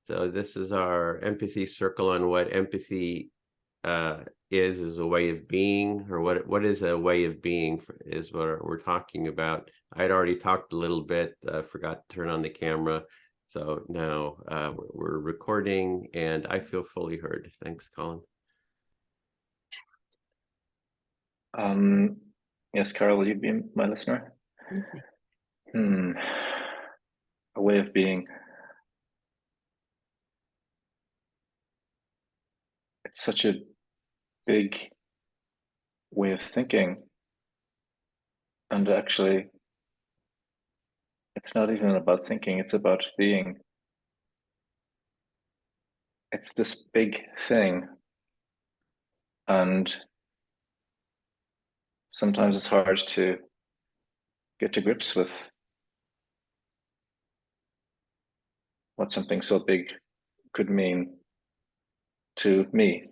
So this is our empathy circle on what empathy is a way of being, or what is a way of being is what we're talking about. I'd already talked a little bit, forgot to turn on the camera. So now we're recording and I feel fully heard. Thanks, Colin. Yes, Carol, will you be my listener? Okay. A way of being. It's such a big way of thinking. And actually, it's not even about thinking, it's about being. It's this big thing. And sometimes it's hard to get to grips with what something so big could mean to me.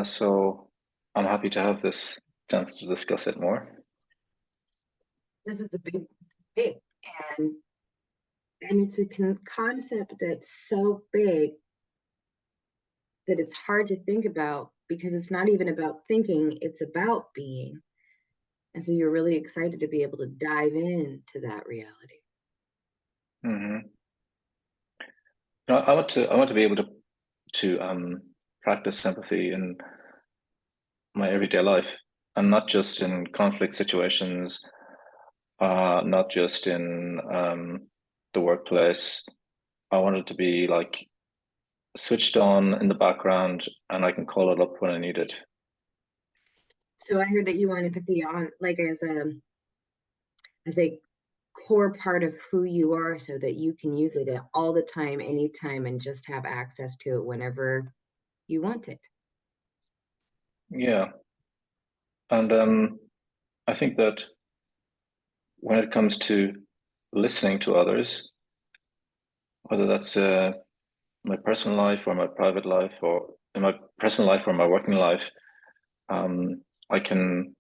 So I'm happy to have this chance to discuss it more. This is a big, and it's a concept that's so big that it's hard to think about because it's not even about thinking, it's about being. And so you're really excited to be able to dive into that reality. Mm-hmm. I want to be able to practice empathy in my everyday life, and not just in conflict situations, not just in the workplace. I want it to be like switched on in the background, and I can call it up when I need it. So I heard that you want empathy on like as a core part of who you are so that you can use it all the time, anytime, and just have access to it whenever you want it. Yeah, and I think that when it comes to listening to others, whether that's my personal life or my private life, or in my personal life or my working life, um, I can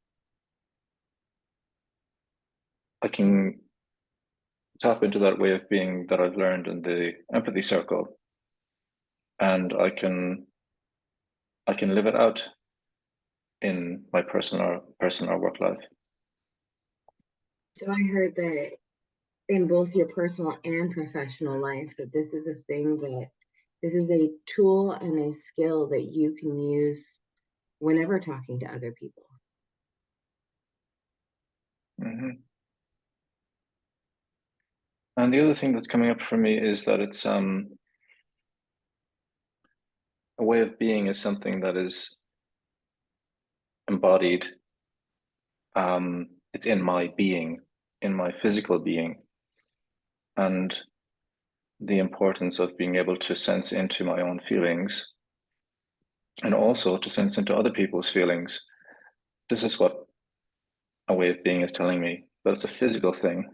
I can tap into that way of being that I've learned in the empathy circle, and I can live it out in my personal work life. So I heard that in both your personal and professional life, that this is a thing that this is a tool and a skill that you can use whenever talking to other people. Mm-hmm. And the other thing that's coming up for me is that it's a way of being is something that is embodied. It's in my being, in my physical being, and the importance of being able to sense into my own feelings and also to sense into other people's feelings. This is what a way of being is telling me, but it's a physical thing.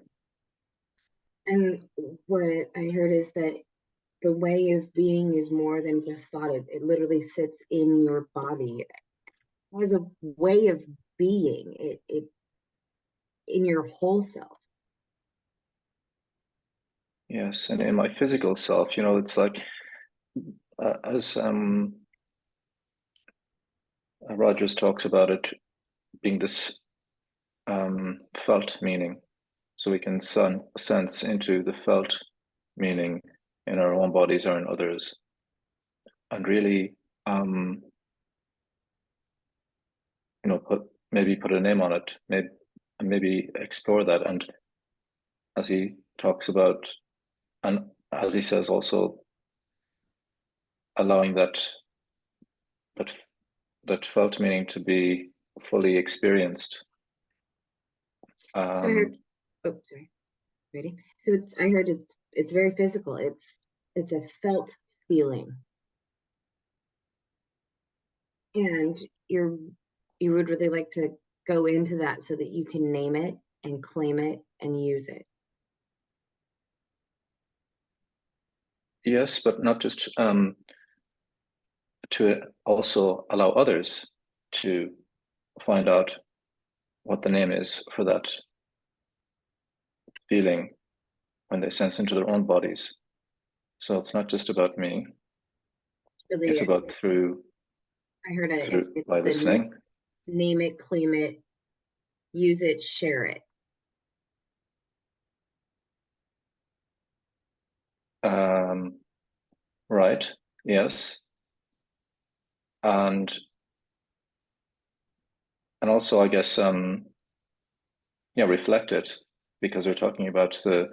And what I heard is that the way of being is more than just thought. It literally sits in your body as a way of being. It in your whole self. Yes, and in my physical self, it's like as Rogers talks about it being this felt meaning. So we can sense into the felt meaning in our own bodies or in others, and really, um, put a name on it, maybe explore that. And as he talks about, and as he says, also allowing that that felt meaning to be fully experienced. So I heard, oh, sorry, ready? So I heard it's very physical. It's a felt feeling, and you would really like to go into that so that you can name it and claim it and use it. Yes, but not just to also allow others to find out what the name is for that feeling when they sense into their own bodies. So it's not just about me. Really, It's about through I heard through it's by the listening. name it, claim it, use it, share it. Right. Yes. And also, I guess, yeah, reflect it, because we're talking about the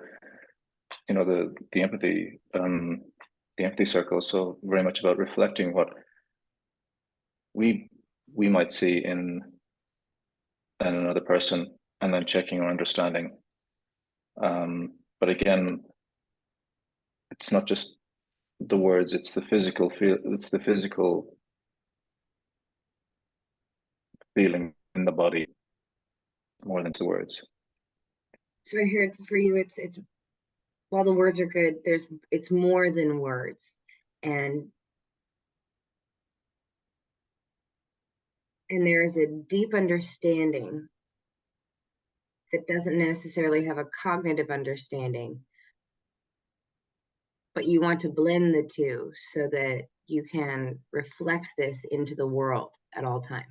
empathy, the empathy circle. So very much about reflecting what we might see in another person, and then checking our understanding. But again, it's not just the words; it's the physical feel. It's the physical feeling in the body more than the words. So I heard for you, it's while the words are good, it's more than words, and there is a deep understanding that doesn't necessarily have a cognitive understanding, but you want to blend the two so that you can reflect this into the world at all times.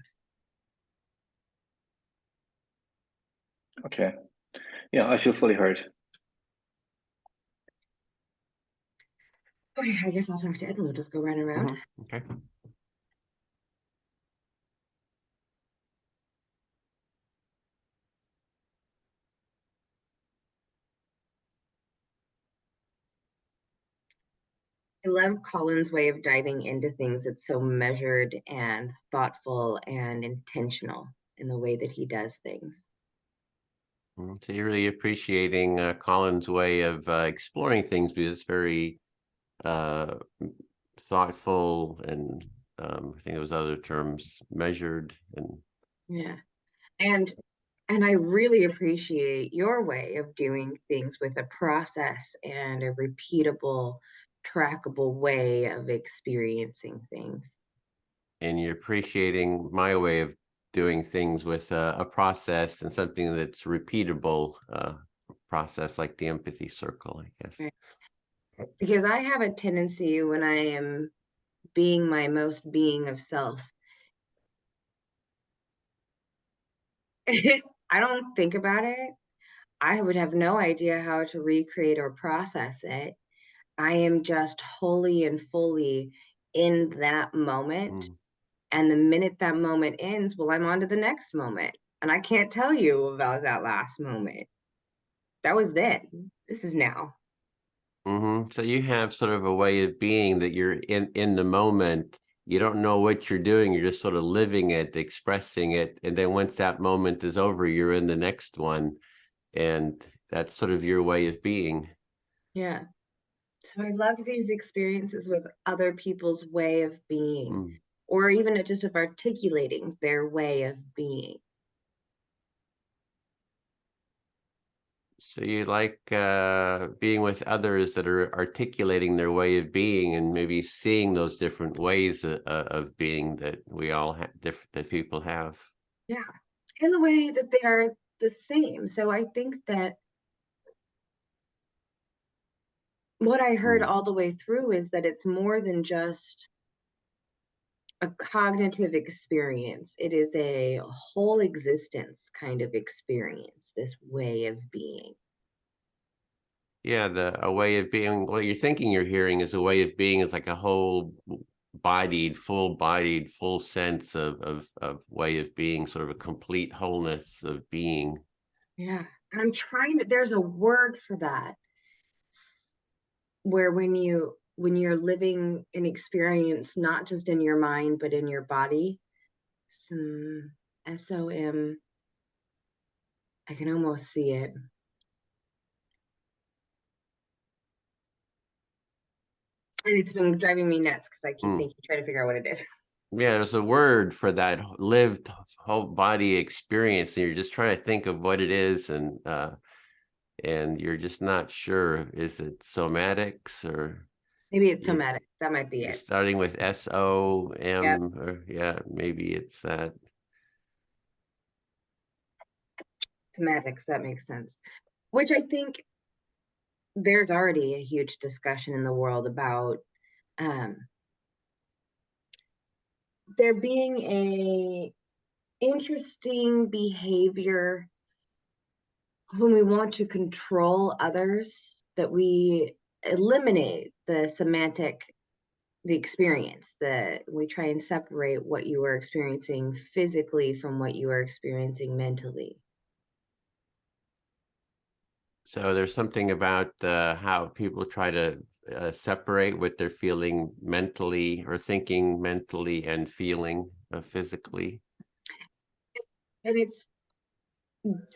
Okay. Yeah, I feel fully heard. Okay, I guess I'll talk to Ed and we'll just go round and round. Mhm. Okay. I love Colin's way of diving into things. It's so measured and thoughtful and intentional in the way that he does things. So you're really appreciating Colin's way of exploring things, because it's very uh, thoughtful, and I think those other terms, measured, and Yeah. And I really appreciate your way of doing things with a process and a repeatable, trackable way of experiencing things. you're appreciating my way of doing things with a process and something that's repeatable, process like the empathy circle, I guess. Right. Because I have a tendency when I am being my most being of self, I don't think about it. I would have no idea how to recreate or process it. I am just wholly and fully in that moment. Mm. And the minute that moment ends, well, I'm on to the next moment. And I can't tell you about that last moment. That was then. This is now. So you have sort of a way of being that you're in the moment. You don't know what you're doing. You're just sort of living it, expressing it, and then once that moment is over, you're in the next one, and that's sort of your way of being. Yeah. So I love these experiences with other people's way of being, Mm. or even just of articulating their way of being. So you like being with others that are articulating their way of being, and maybe seeing those different ways of being that we all have, different, that people have. Yeah. And the way that they are the same. So I think that what I heard Mm. all the way through is that it's more than just a cognitive experience. It is a whole existence kind of experience, this way of being. Yeah, a way of being. What you're thinking you're hearing is a way of being is like a whole bodied, full sense of way of being, sort of a complete wholeness of being. Yeah. I'm trying to, there's a word for that, where when you're living an experience not just in your mind but in your body, some SOM, I can almost see it. And it's been driving me nuts because I keep Mm. thinking, trying to figure out what it is. Yeah, there's a word for that lived whole body experience, and you're just trying to think of what it is, and you're just not sure. Is it somatics, or Maybe it's you're, somatic. That might be you're it. starting with Yep. SOM, or yeah, maybe it's that. Somatics. That makes sense. Which I think there's already a huge discussion in the world about there being a interesting behavior when we want to control others, that we eliminate the semantic, the experience, that we try and separate what you are experiencing physically from what you are experiencing mentally. So there's something about how people try to separate what they're feeling mentally or thinking mentally and feeling physically. And it's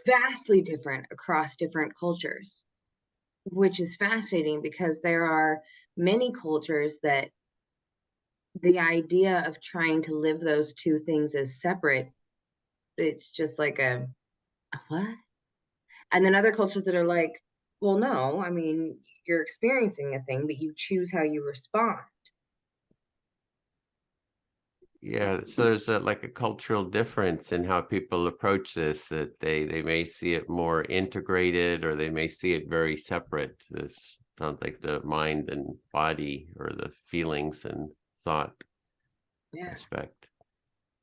vastly different across different cultures, which is fascinating because there are many cultures that the idea of trying to live those two things as separate, it's just like a what? And then other cultures that are like, well, no, I mean, you're experiencing a thing, but you choose how you respond. Yeah, so there's like a cultural difference in how people approach this, that they may see it more integrated or they may see it very separate. This sounds like the mind and body or the feelings and thought Yeah. aspect.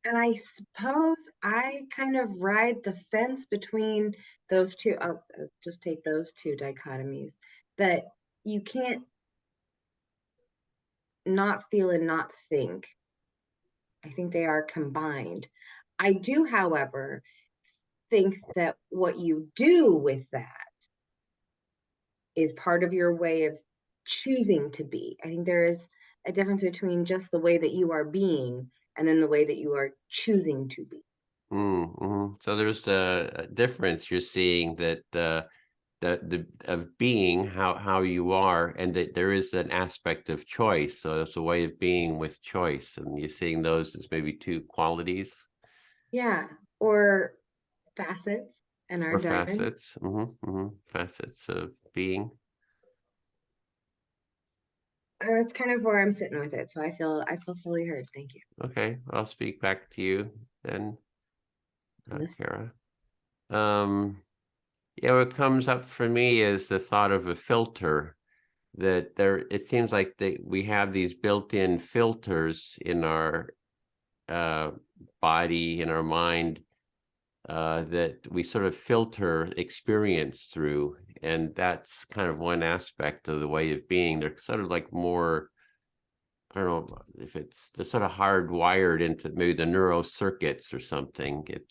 And I suppose I kind of ride the fence between those two. I'll just take those two dichotomies, that you can't not feel and not think. I think they are combined. I do, however, think that what you do with that is part of your way of choosing to be. I think there is a difference between just the way that you are being and then the way that you are choosing to be. Mm-hmm. So there's a difference you're seeing, that the of being how you are, and that there is an aspect of choice. So it's a way of being with choice, and you're seeing those as maybe two qualities Yeah, or facets in our or diagrams. facets. Facets of being. It's kind of where I'm sitting with it, so I feel fully heard. Thank you. Okay, I'll speak back to you then, Listen. Kara. Yeah, what comes up for me is the thought of a filter, that there, it seems like we have these built-in filters in our body, in our mind, that we sort of filter experience through. And that's kind of one aspect of the way of being. They're sort of like more, I don't know if they're sort of hardwired into maybe the neural circuits or something, get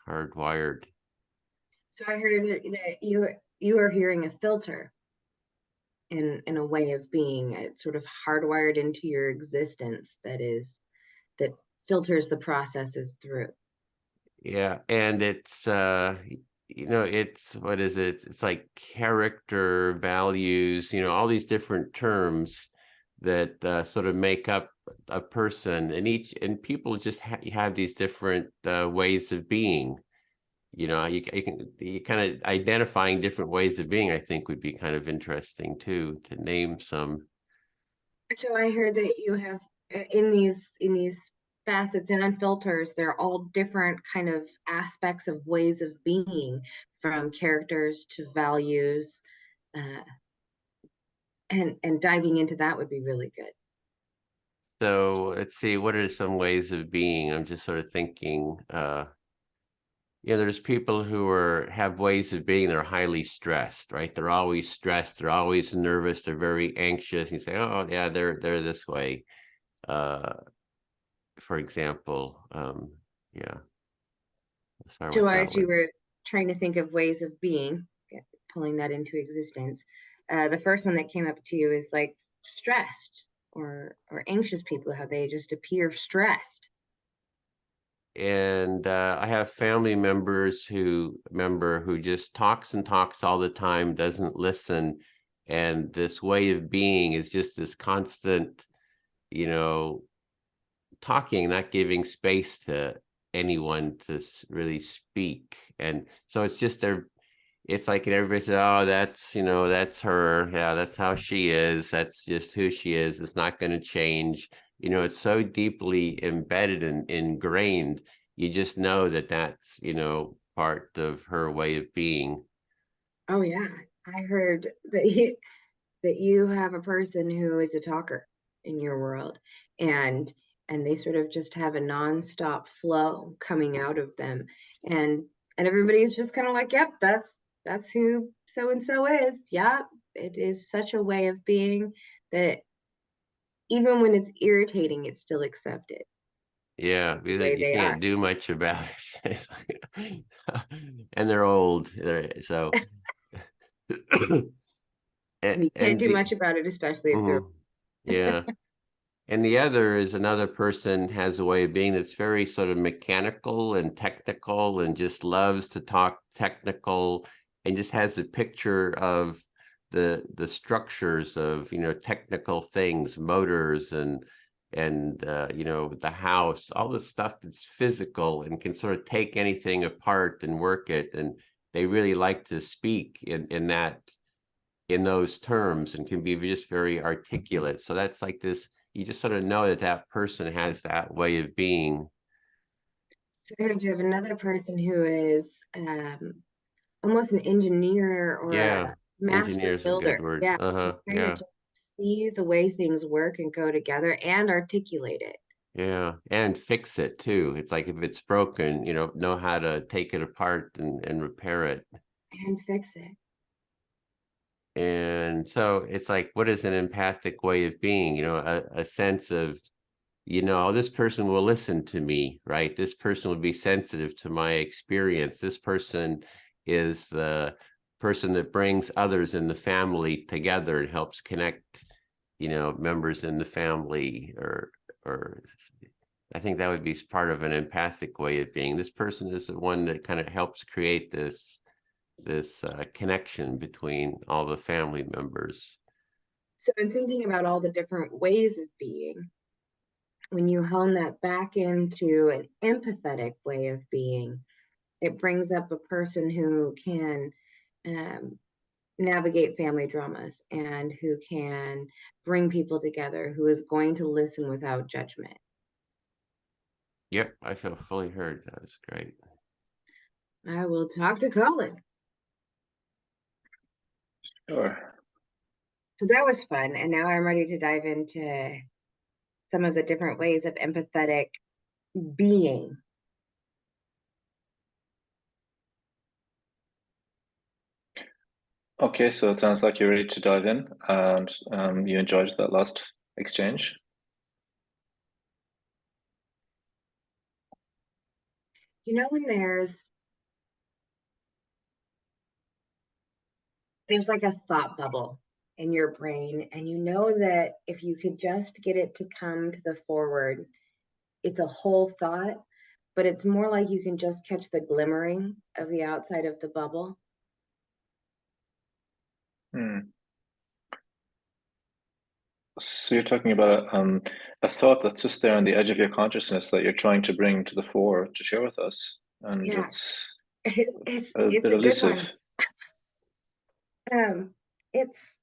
hardwired. So I heard that you are hearing a filter in a way of being. It's sort of hardwired into your existence, that filters the processes through. Yeah, and it's it's, what is it? It's like character, values, all these different terms that sort of make up a person, and people just have these different ways of being. You kind of identifying different ways of being, I think, would be kind of interesting too, to name some. So I heard that you have in these facets and filters, they're all different kind of aspects of ways of being, from characters to values, uh, and diving into that would be really good. So let's see, what are some ways of being? I'm just sort of thinking, there's people who have ways of being, they're highly stressed, right? They're always stressed, they're always nervous, they're very anxious. You say, oh yeah, they're this way. For example, yeah. Start So with that as you one. were trying to think of ways of being, pulling that into existence, the first one that came up to you is like stressed or anxious people, how they just appear stressed. And I have family members who just talks and talks all the time, doesn't listen, and this way of being is just this constant, you know, talking, not giving space to anyone to really speak. And so it's just it's like everybody says, oh, that's her. Yeah, that's how she is. That's just who she is. It's not going to change. It's so deeply embedded and ingrained. You just know that that's, part of her way of being. Oh yeah, I heard that you have a person who is a talker in your world, and they sort of just have a nonstop flow coming out of them, and everybody's just kind of like, yep, that's who so and so is. Yeah, it is such a way of being that even when it's irritating, it's still accepted Yeah, the because way you they can't are. do much about it. It's and they're old, so And you can't and do the much about it, especially if they're mhm, yeah. And the other is another person has a way of being that's very sort of mechanical and technical and just loves to talk technical and just has a picture of the structures of, technical things, motors and the house, all the stuff that's physical and can sort of take anything apart and work it. And they really like to speak in those terms and can be just very articulate. So that's like this, you just sort of know that that person has that way of being. so you have another person who is almost an engineer or Yeah, a master engineer's a good builder. word. Yeah, Uh-huh. can kind of Yeah. just see the way things work and go together and articulate it Yeah. And fix it too. It's like if it's broken, know how to take it apart and repair it. and fix it. And so it's like, what is an empathic way of being? A sense of, this person will listen to me, right? This person will be sensitive to my experience. This person is the person that brings others in the family together and helps connect, members in the family or I think that would be part of an empathic way of being. This person is the one that kind of helps create this connection between all the family members. So in thinking about all the different ways of being, when you hone that back into an empathetic way of being, it brings up a person who can um, navigate family dramas and who can bring people together, who is going to listen without judgment. Yep, I feel fully heard. That was great. I will talk to Colin. Sure. So that was fun. And now I'm ready to dive into some of the different ways of empathetic being. Okay, so it sounds like you're ready to dive in, and you enjoyed that last exchange. When there's like a thought bubble in your brain, and you know that if you could just get it to come to the forward, it's a whole thought, but it's more like you can just catch the glimmering of the outside of the bubble. Hmm. So you're talking about a thought that's just there on the edge of your consciousness that you're trying to bring to the fore to share with us, and Yeah, it's a it's bit a good elusive. one. It's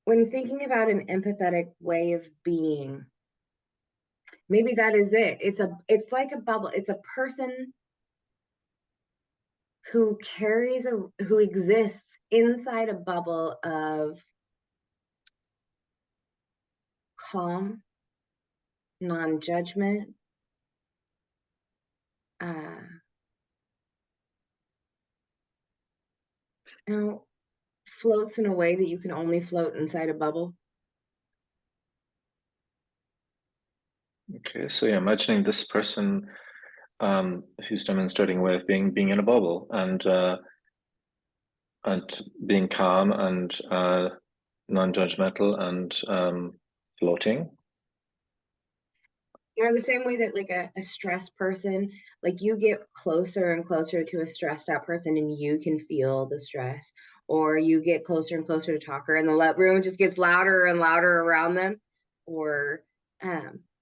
when thinking about an empathetic way of being, maybe that is it. It's like a bubble. It's a person who exists inside a bubble of calm, non-judgment, uh, you know, floats in a way that you can only float inside a bubble. Okay, so you're imagining this person who's demonstrating a way of being in a bubble and being calm and non-judgmental and floating. The same way that like a stressed person, like you get closer and closer to a stressed out person and you can feel the stress, or you get closer and closer to talker and the room just gets louder and louder around them. Or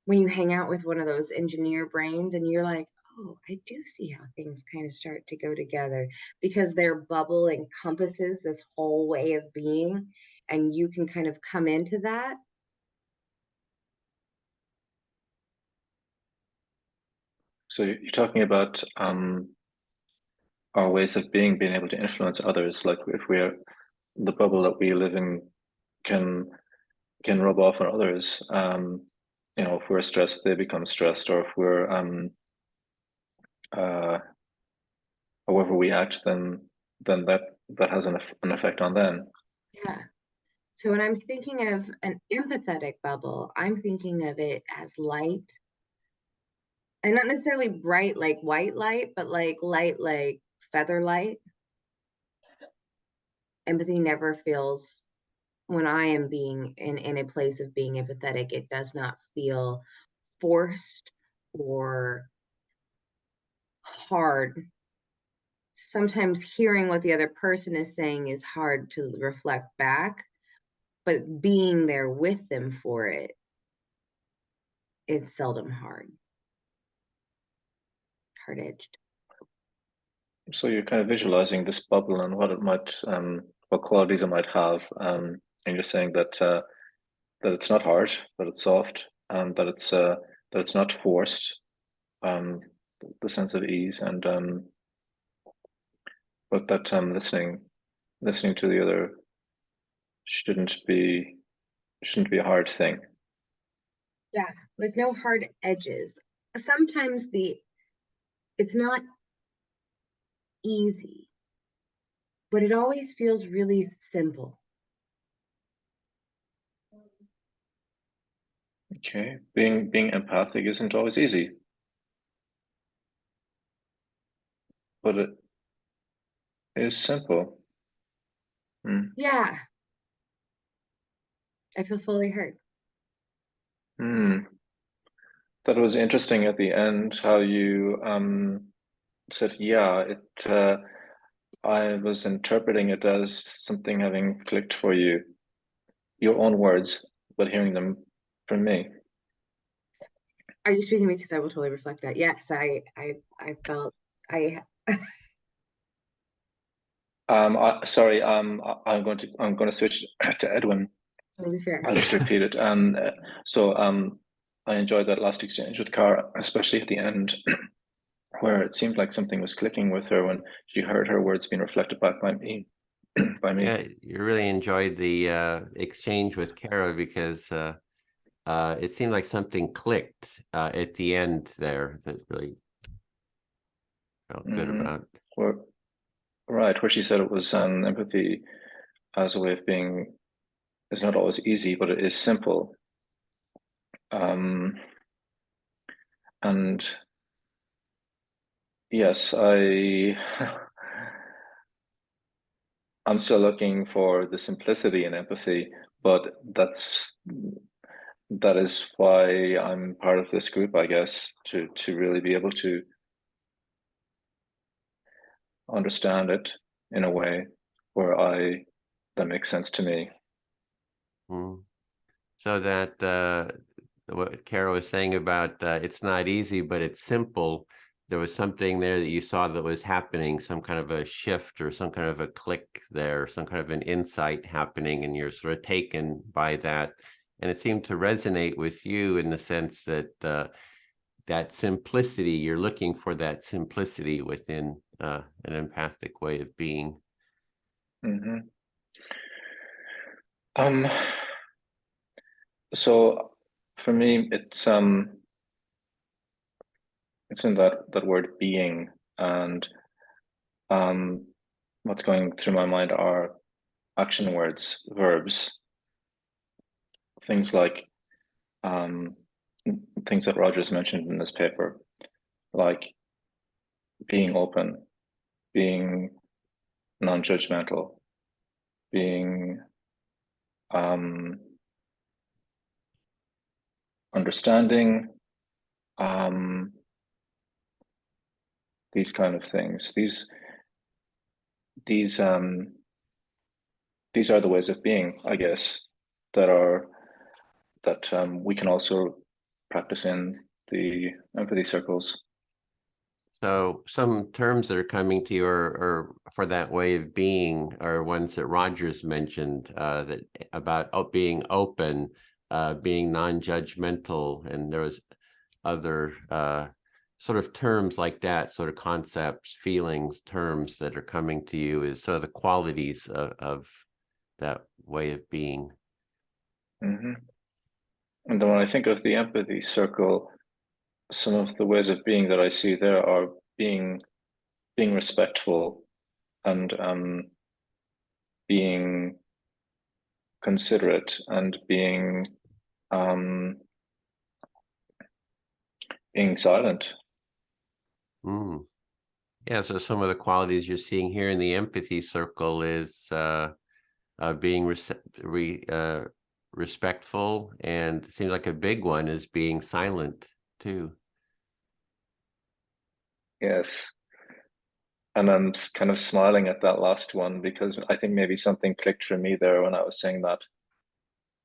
when you hang out with one of those engineer brains and you're like, oh, I do see how things kind of start to go together because their bubble encompasses this whole way of being, and you can kind of come into that. So you're talking about our ways of being able to influence others. Like if we're the bubble that we live in can rub off on others. You know, if we're stressed, they become stressed, or if we're however we act, then that has an effect on them. Yeah. So when I'm thinking of an empathetic bubble, I'm thinking of it as light, and not necessarily bright like white light, but like light like feather light. Empathy never feels, when I am being in a place of being empathetic, it does not feel forced or hard. Sometimes hearing what the other person is saying is hard to reflect back, but being there with them for it is seldom hard-edged. So you're kind of visualizing this bubble and what it might, what qualities it might have, and you're saying that that it's not hard, that it's soft, and that it's not forced. The sense of ease, and but that listening to the other shouldn't be a hard thing. Yeah, like no hard edges. Sometimes it's not easy, but it always feels really simple. Okay, being empathic isn't always easy, but it is simple. Yeah, I feel fully heard. That was interesting at the end how you said, yeah, it. I was interpreting it as something having clicked for you, your own words, but hearing them from me. Are you speaking because I will totally reflect that? Yes, I felt I Sorry, I'm going to switch to Edwin. totally fair. I'll just repeat it. So I enjoyed that last exchange with Cara, especially at the end, where it seemed like something was clicking with her when she heard her words being reflected back by me. By me. Yeah, you really enjoyed the exchange with Kara because it seemed like something clicked at the end there that really felt good about. Where she said it was empathy as a way of being is not always easy, but it is simple. And yes, I'm still looking for the simplicity in empathy, but that is why I'm part of this group, I guess, to really be able to understand it in a way where that makes sense to me. So that what Carol was saying about it's not easy, but it's simple. There was something there that you saw that was happening, some kind of a shift or some kind of a click there, some kind of an insight happening, and you're sort of taken by that. And it seemed to resonate with you in the sense that that simplicity, you're looking for that simplicity within an empathic way of being. So for me, it's in that word being, and what's going through my mind are action words, verbs, things like things that Rogers mentioned in this paper, like being open, being non-judgmental, being understanding, these kind of things. These are the ways of being, I guess, that we can also practice in the empathy circles. So some terms that are coming to you are for that way of being are ones that Rogers mentioned that about being open, being non-judgmental, and there was other sort of terms like that, sort of concepts, feelings, terms that are coming to you is sort of the qualities of that way of being. Mm-hmm. And then when I think of the empathy circle, some of the ways of being that I see there are being respectful and being considerate and being silent. Mm. Yeah, so some of the qualities you're seeing here in the empathy circle is being respectful, and it seems like a big one is being silent too. Yes. And I'm kind of smiling at that last one because I think maybe something clicked for me there when I was saying that.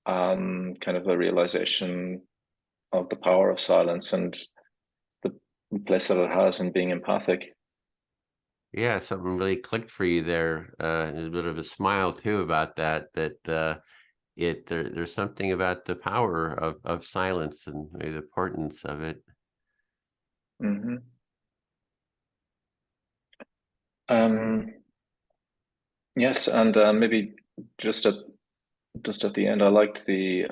Kind of a realization of the power of silence and the place that it has in being empathic. Yeah, something really clicked for you there. There's a bit of a smile too about that. There's something about the power of silence and maybe the importance of it. Mm-hmm. Yes, and maybe just at the end, I liked the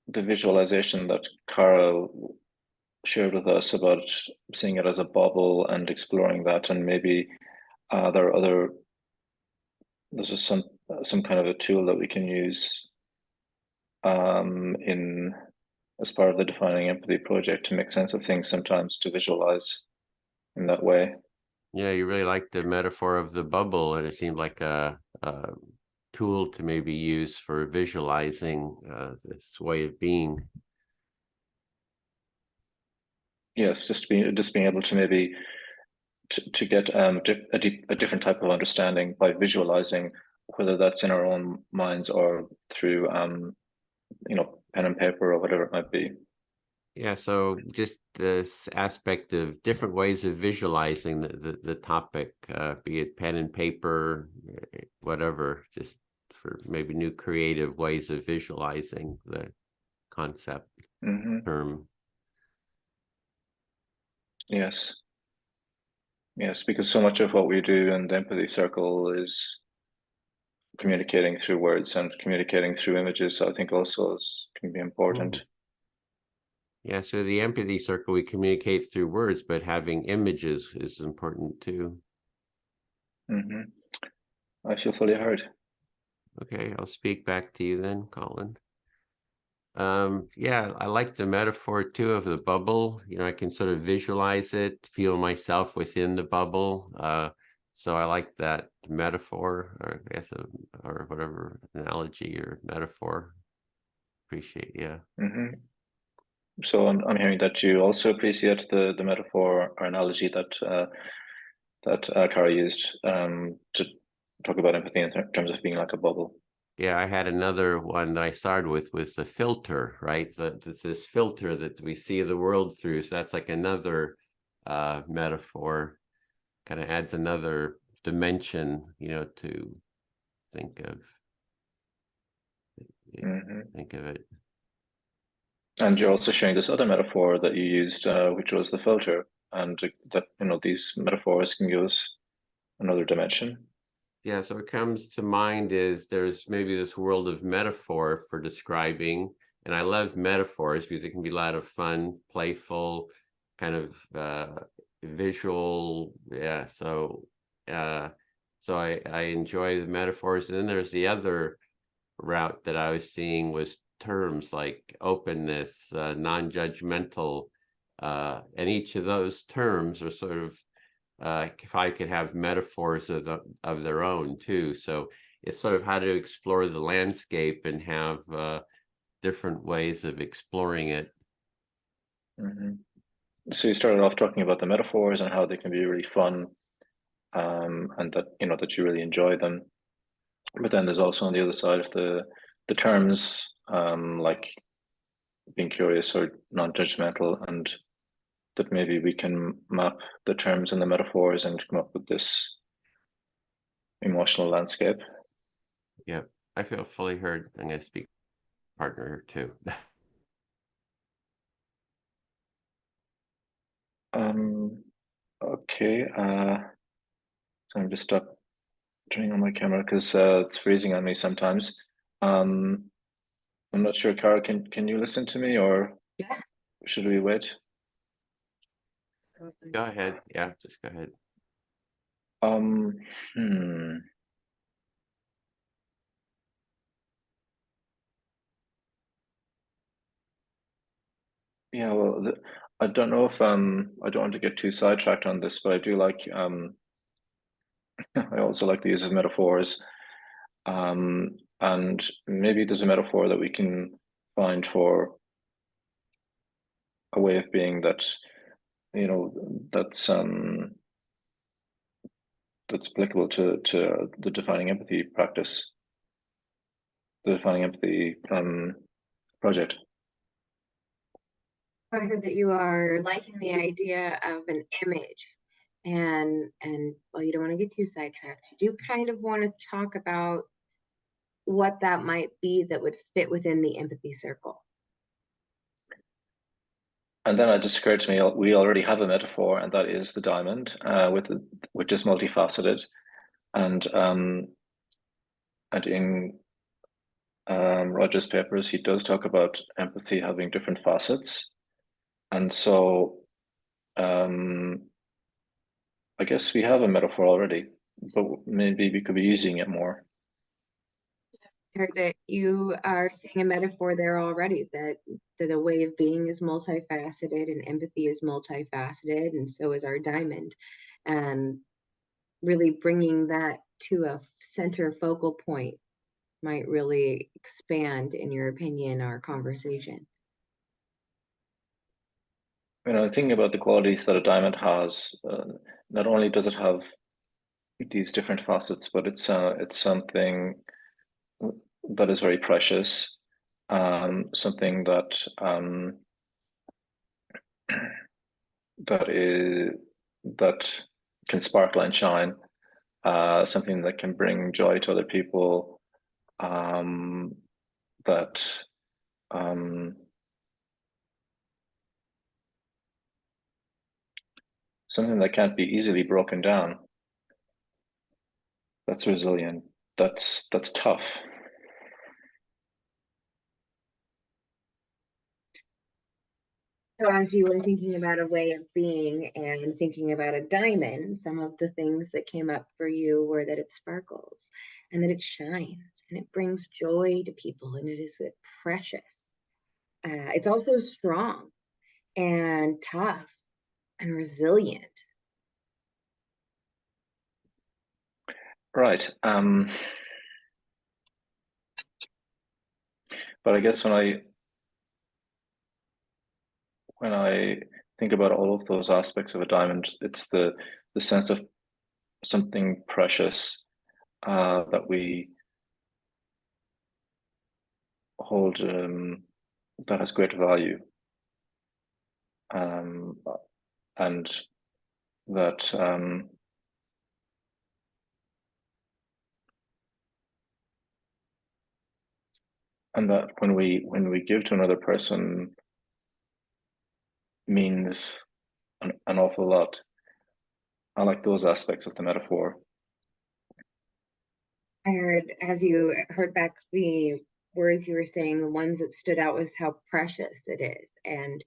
visualization that Carl shared with us about seeing it as a bubble and exploring that, and maybe there are other. This is some kind of a tool that we can use in as part of the Defining Empathy project to make sense of things sometimes, to visualize in that way. Yeah, you really like the metaphor of the bubble, and it seemed like a tool to maybe use for visualizing this way of being. Yes, just being able to maybe to get a different type of understanding by visualizing, whether that's in our own minds or through pen and paper or whatever it might be. Yeah, so just this aspect of different ways of visualizing the topic, be it pen and paper, whatever, just for maybe new creative ways of visualizing the concept Mm-hmm. term. Yes. Yes, because so much of what we do in the empathy circle is communicating through words, and communicating through images, I think also can be important. Yeah, so the empathy circle, we communicate through words, but having images is important too. Mm-hmm. I feel fully heard. Okay, I'll speak back to you then, Colin. Yeah, I like the metaphor too of the bubble. I can sort of visualize it, feel myself within the bubble. So I like that metaphor, or I guess, or whatever analogy or metaphor. Appreciate, yeah. Mm-hmm. So I'm hearing that you also appreciate the metaphor or analogy that Cara used to talk about empathy in terms of being like a bubble. Yeah, I had another one that I started with the filter, right? So it's this filter that we see the world through. So that's like another metaphor, kind of adds another dimension, to think of Mm-hmm. think of it. And you're also sharing this other metaphor that you used, which was the filter, and that these metaphors can give us another dimension. Yeah, so what comes to mind is there's maybe this world of metaphor for describing, and I love metaphors because it can be a lot of fun, playful, kind of visual. Yeah, so I enjoy the metaphors. And then there's the other route that I was seeing was terms like openness, non-judgmental, and each of those terms are sort of if I could have metaphors of their own too. So it's sort of how to explore the landscape and have different ways of exploring it. Mm-hmm. So you started off talking about the metaphors and how they can be really fun, and that you really enjoy them. But then there's also on the other side of the terms, like being curious or non-judgmental, and that maybe we can map the terms and the metaphors and come up with this emotional landscape. Yeah, I feel fully heard. I'm going to speak partner too. Okay. So I'm just stop turning on my camera because it's freezing on me sometimes. I'm not sure, Cara, can you listen to me or Yeah. should we wait? Go ahead. Yeah, just go ahead. Um, hmm. Yeah, well, I don't know if I don't want to get too sidetracked on this, but I do like I also like the use of metaphors. And maybe there's a metaphor that we can find for a way of being that, you know, that's applicable to the defining empathy practice, the defining empathy project. I heard that you are liking the idea of an image, and well, you don't want to get too sidetracked. You do kind of want to talk about what that might be that would fit within the empathy circle. And then it just occurred to me we already have a metaphor, and that is the diamond, which is multifaceted, and in Roger's papers, he does talk about empathy having different facets, and so I guess we have a metaphor already, but maybe we could be using it more. I heard that you are seeing a metaphor there already, that the way of being is multifaceted and empathy is multifaceted, and so is our diamond. And really bringing that to a center focal point might really expand, in your opinion, our conversation. Thinking about the qualities that a diamond has, not only does it have these different facets, but it's something that is very precious, something that that can sparkle and shine, something that can bring joy to other people, that something that can't be easily broken down. That's resilient. That's tough. So as you were thinking about a way of being and thinking about a diamond, some of the things that came up for you were that it sparkles and that it shines and it brings joy to people and it is precious. It's also strong and tough and resilient. Right. But I guess when I think about all of those aspects of a diamond, it's the sense of something precious that we hold, that has great value, and that when we give to another person means an awful lot. I like those aspects of the metaphor. I heard, as you heard back the words you were saying, the ones that stood out was how precious it is, and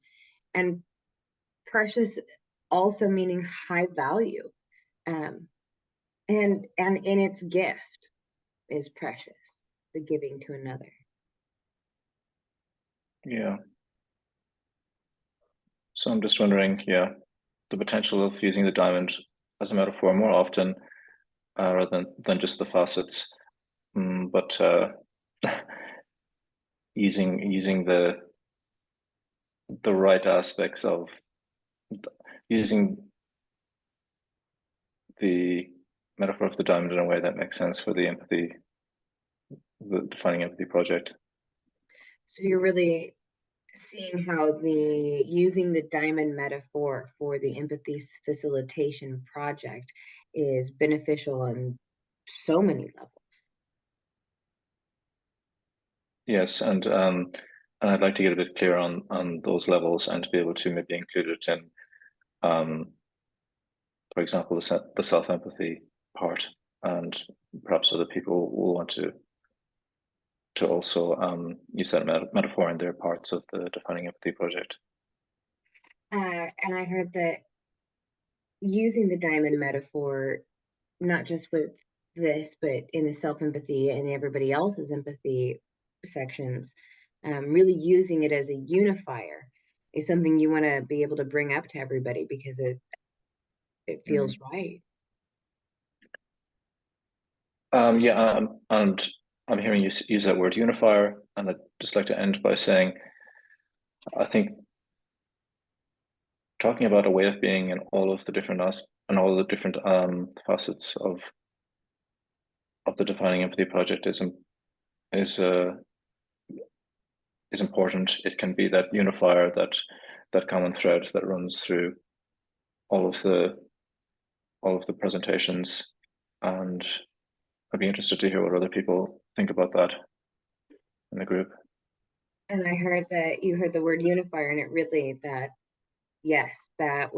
precious also meaning high value, and in its gift is precious, the giving to another. Yeah. So I'm just wondering, yeah, the potential of using the diamond as a metaphor more often, rather than just the facets, but using the right aspects of using the metaphor of the diamond in a way that makes sense for the defining empathy project. So you're really seeing how the using the diamond metaphor for the empathy facilitation project is beneficial on so many levels. Yes, and I'd like to get a bit clearer on those levels and to be able to maybe include it For example, the self-empathy part, and perhaps other people will want to also use that metaphor in their parts of the Defining Empathy project. And I heard that using the diamond metaphor, not just with this, but in the self-empathy and everybody else's empathy sections, really using it as a unifier is something you want to be able to bring up to everybody because it feels right. Yeah, and I'm hearing you use that word unifier, and I'd just like to end by saying, I think talking about a way of being in all of the different facets of the Defining Empathy project is important. It can be that unifier, that common thread that runs through all of the presentations, and I'd be interested to hear what other people think about that in the group. And I heard that you heard the word unifier, and it really yes, that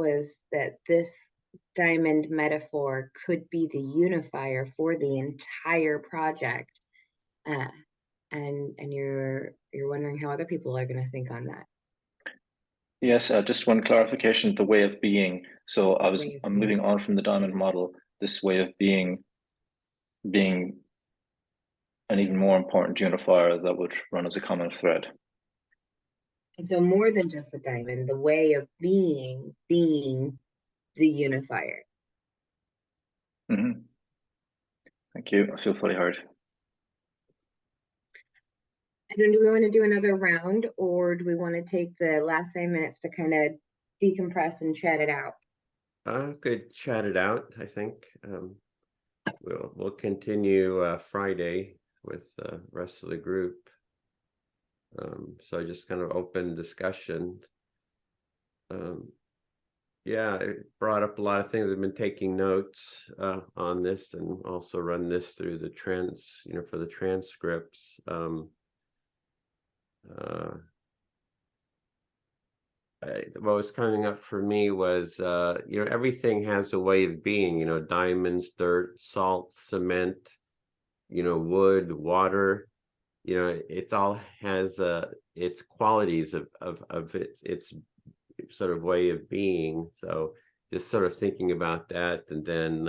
this diamond metaphor could be the unifier for the entire project. And you're wondering how other people are going to think on that. Yes, just one clarification, the way of being. So I'm moving on from the diamond model, this way of being an even more important unifier that would run as a common thread. And so more than just the diamond, the way of being the unifier. Mm-hmm. Thank you. I feel fully heard. I don't know, do we want to do another round, or do we want to take the last 9 minutes to kind of decompress and chat it out? Could chat it out, I think. We'll continue Friday with the rest of the group. So just kind of open discussion. Yeah, it brought up a lot of things. I've been taking notes on this, and also run this through the for the transcripts. What was coming up for me was, everything has a way of being, diamonds, dirt, salt, cement, wood, water, it all has its qualities of its sort of way of being. So just sort of thinking about that, and then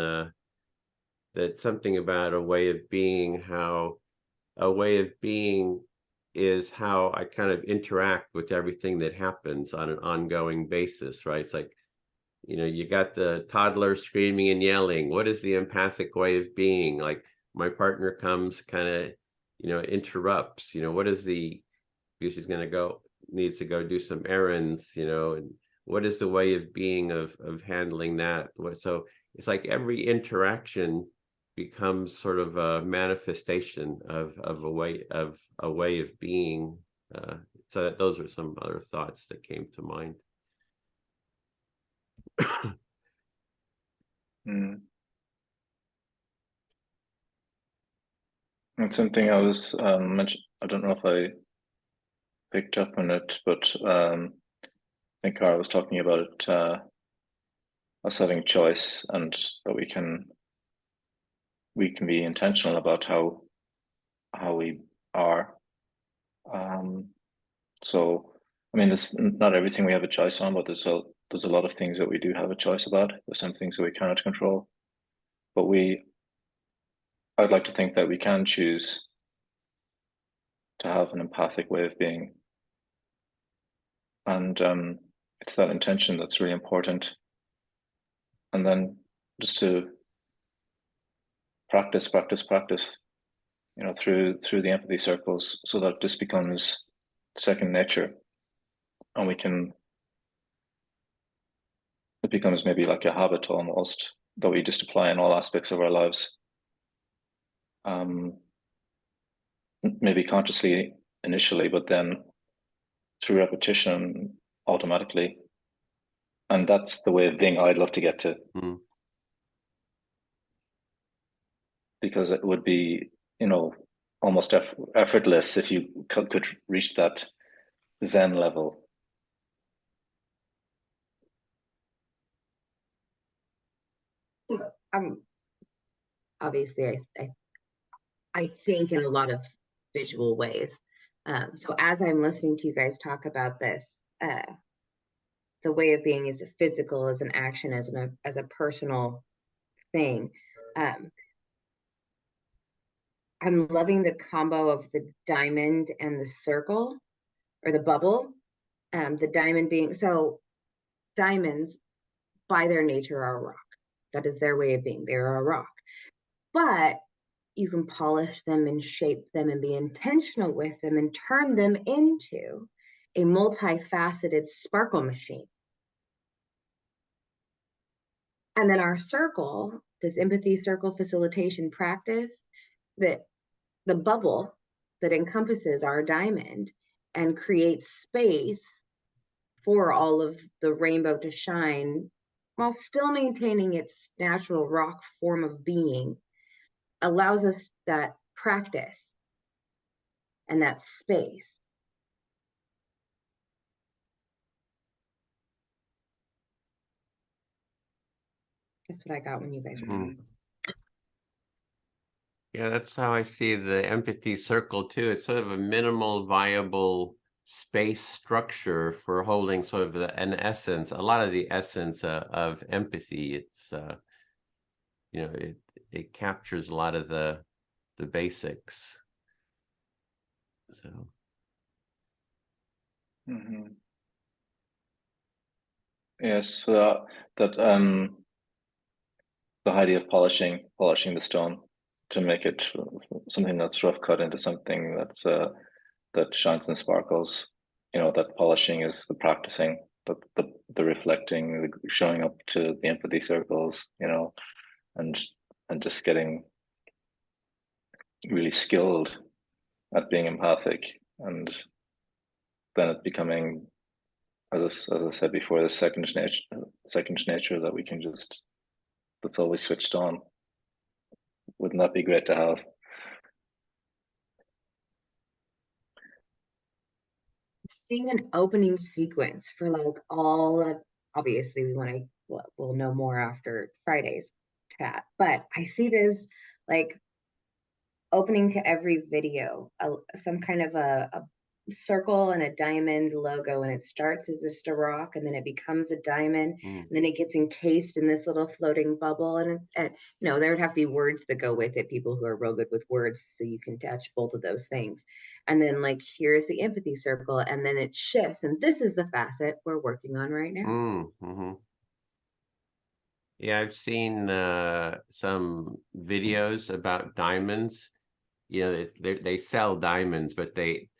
that something about a way of being, how a way of being is how I kind of interact with everything that happens on an ongoing basis, right? It's like, you got the toddler screaming and yelling. What is the empathic way of being? Like, my partner comes, kind of, interrupts, what is because she's needs to go do some errands, and what is the way of being of handling that? So it's like every interaction becomes sort of a manifestation of a way of being. So those are some other thoughts that came to mind. That's something I was mentioned. I don't know if I picked up on it, but I think Cara was talking about it, us having choice, and that we can be intentional about how we are. So, I mean, there's not everything we have a choice on, but there's a lot of things that we do have a choice about. There's some things that we cannot control, but I'd like to think that we can choose to have an empathic way of being, and it's that intention that's really important. And then just to practice, through the empathy circles, so that this becomes second nature, and it becomes maybe like a habit almost that we just apply in all aspects of our lives. Maybe consciously initially, but then through repetition automatically. And that's the way of being I'd love to get to. Because it would be, almost effortless if you could reach that Zen level. obviously I think in a lot of visual ways. So as I'm listening to you guys talk about this, the way of being is a physical, as an action, as a personal thing. I'm loving the combo of the diamond and the circle or the bubble. The diamond being, so diamonds by their nature are a rock. That is their way of being. They're a rock. But you can polish them and shape them and be intentional with them and turn them into a multifaceted sparkle machine. And then our circle, this empathy circle facilitation practice, that the bubble that encompasses our diamond and creates space for all of the rainbow to shine while still maintaining its natural rock form of being, allows us that practice and that space. That's what I got when you guys were talking. Yeah, that's how I see the empathy circle too. It's sort of a minimal viable space structure for holding sort of an essence, a lot of the essence of empathy. It's you know, it captures a lot of the basics. So Yes, so that the idea of polishing the stone to make it something that's rough cut into something that's that shines and sparkles. You know, that polishing is the practicing, the reflecting, the showing up to the empathy circles, you know, and just getting really skilled at being empathic, and then it becoming, as I said before, the second nature that we can just, that's always switched on. Wouldn't that be great to have? Seeing an opening sequence for like all of, obviously we want to, we'll know more after Friday's chat, but I see this like opening to every video, some kind of a circle and a diamond logo, and it starts as just a rock and then it becomes a diamond, and then it gets encased in this little floating bubble, and you know, there would have to be words that go with it, people who are real good with words, so you can touch both of those things. And then like here's the empathy circle, and then it shifts, and this is the facet we're working on right now. Yeah, I've seen some videos about diamonds. You know, they sell diamonds, but they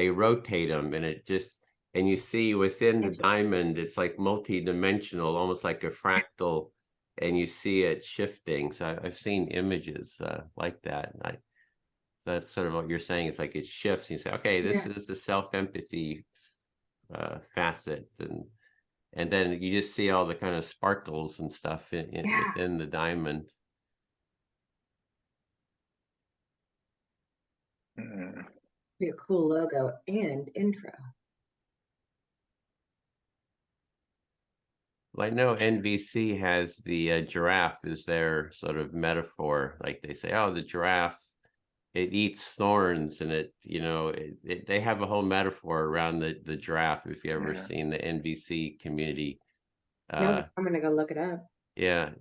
rotate them, and it just, and you see within the diamond, it's like multi-dimensional, almost like a fractal, and you see it shifting. So I've seen images like that. That's sort of what you're saying. It's like it shifts. You say, okay, this is the self-empathy facet, and then you just see all the kind of sparkles and stuff within the diamond. Be a cool logo and intro. Well, I know NVC has the giraffe as their sort of metaphor. Like they say, oh, the giraffe, it eats thorns, and it, you know, they have a whole metaphor around the giraffe. If you ever seen the NVC community. No, I'm gonna go look it up. Yeah.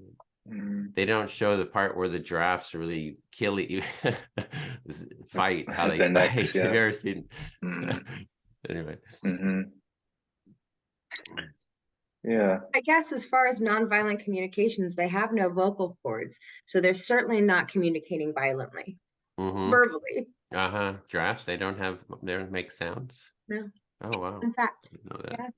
They don't show the part where the giraffes really kill you, fight, how they fight. Necks, Have you ever seen? Anyway. Yeah. I guess as far as nonviolent communications, they have no vocal cords, so they're certainly not communicating violently, verbally. Giraffes, they don't make sounds? No. Oh, wow. In fact, I didn't know that. Yeah.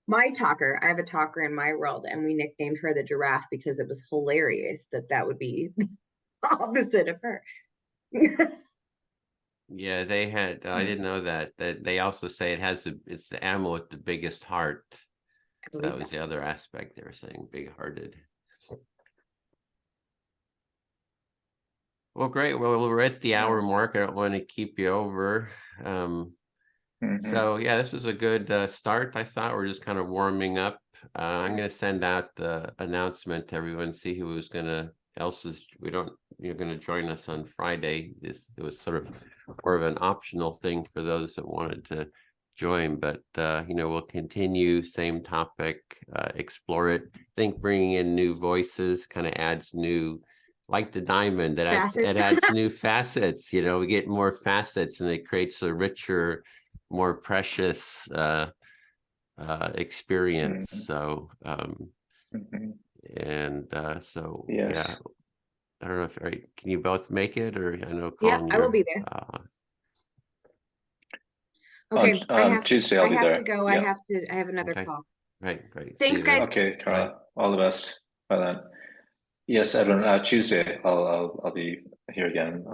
My talker, I have a talker in my world, and we nicknamed her the giraffe because it was hilarious that would be the opposite of her. Yeah, they had, I didn't know that they also say it's the animal with the biggest heart. So that was the other aspect they were saying, big-hearted. Well, great. Well, we're at the hour mark. I don't want to keep you over. Mhm. So yeah, this was a good start. I thought we're just kind of warming up. I'm going to send out the announcement to everyone, see who is going to you're going to join us on Friday. It was sort of more of an optional thing for those that wanted to join, but we'll continue, same topic, explore it. I think bringing in new voices kind of adds new, like the diamond, it Facets. adds new facets. We get more facets, and it creates a richer, more precious experience. So Mhm. so Yes. yeah, I don't know if can you both make it, or I know Yeah, Colin, I will be there. Okay, Tuesday I'll I be have there. to go. Yeah. I have another Okay. call. Great. Thanks, See you then. guys. Okay, Cara, all the best. Bye then. Yes, Edwin, Tuesday I'll be here again,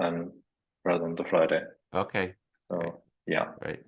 rather than the Friday. Okay. So yeah. Right.